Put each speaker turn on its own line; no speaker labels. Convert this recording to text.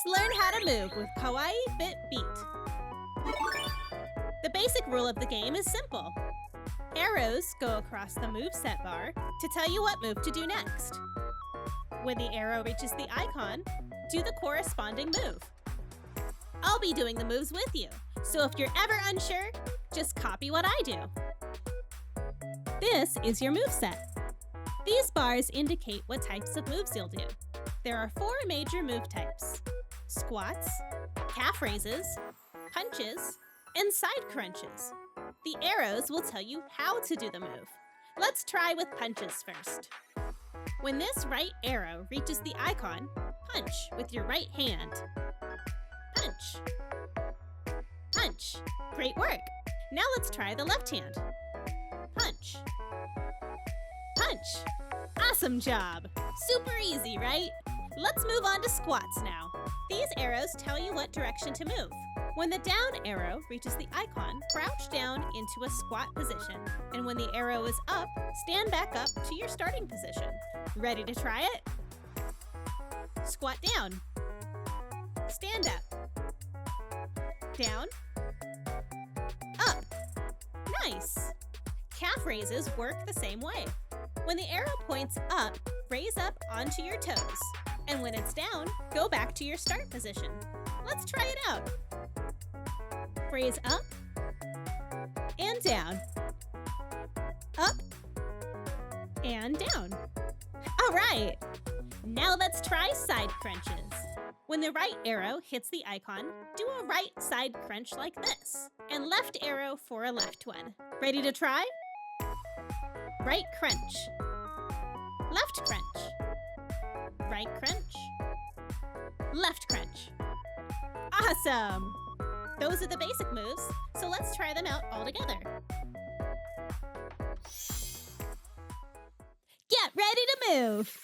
Let's learn how to move with Kawaii Fit Beat. The basic rule of the game is simple. Arrows go across the moveset bar to tell you what move to do next. When the arrow reaches the icon, do the corresponding move. I'll be doing the moves with you, so if you're ever unsure, just copy what I do. This is your moveset. These bars indicate what types of moves you'll do. There are 4 major move types: squats, calf raises, punches, and side crunches. The arrows will tell you how to do the move. Let's try with punches first. When this right arrow reaches the icon, punch with your right hand. Punch. Punch. Great work. Now let's try the left hand. Punch. Punch. Awesome job. Super easy, right? Let's move on to squats now. These arrows tell you what direction to move. When the down arrow reaches the icon, crouch down into a squat position. And when the arrow is up, stand back up to your starting position. Ready to try it? Squat down. Stand up. Down. Up. Nice. Calf raises work the same way. When the arrow points up, raise up onto your toes. And when it's down, go back to your start position. Let's try it out. Raise up and down. Up and down. All right. Now let's try side crunches. When the right arrow hits the icon, do a right side crunch like this, and left arrow for a left one. Ready to try? Right crunch. Left crunch. Right crunch. Left crunch. Awesome! Those are the basic moves, so let's try them out all together. Get ready to move!